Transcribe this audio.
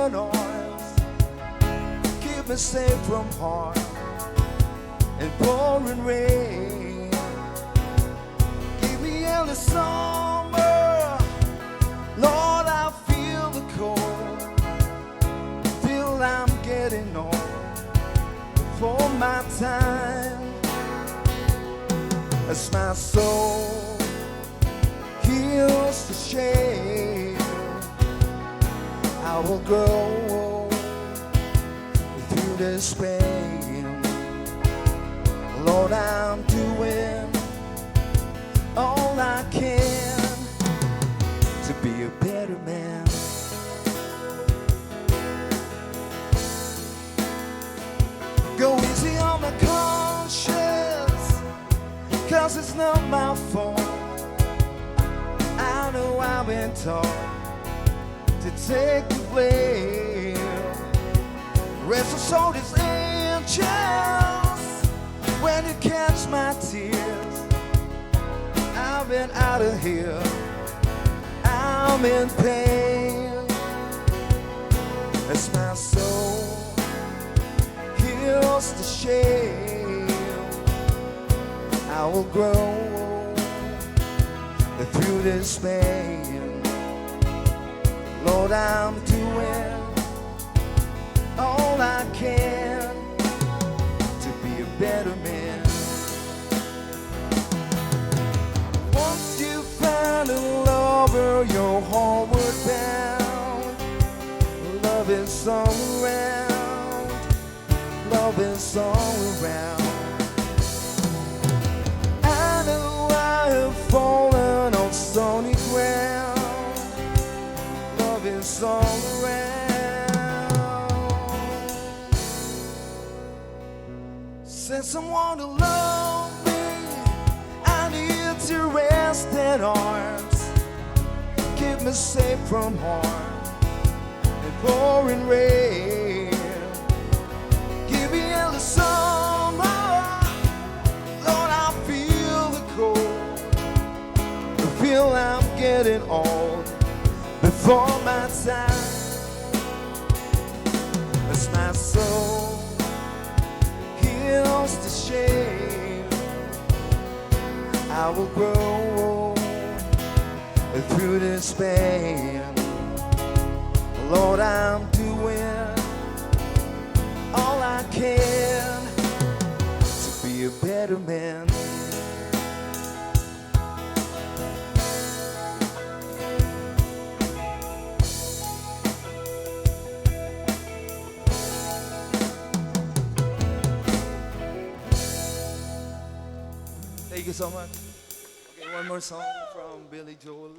in arms, keep me safe from harm and pouring rain. Give me in the summer, Lord, I feel the cold, feel I'm getting old before my time. As my soul heals the shame, I will grow through this pain. Lord, I'm doing all I can to be a better man. Go easy on my conscience, 'cause it's not my fault. I know I've been taught to take the blame. Rest assured it's angels when you catch my tears. I've been out of here, I'm in pain. As my soul heals the shame, I will grow through this pain. Lord, I'm doing all I can to be a better man. Once you find a lover, you're homeward bound. Love is all around, love is all around. I know I have fallen on stony ground, love is all around. Send someone to love me, I need to rest in arms, keep me safe from harm and pouring rain. Give me in the summer, Lord, I feel the cold, I feel I'm getting old before my time. As my soul heals the shame, I will grow through this pain. Lord, I'm doing all I can to be a better man. Thank you so much. Okay, one more song from Billy Joel.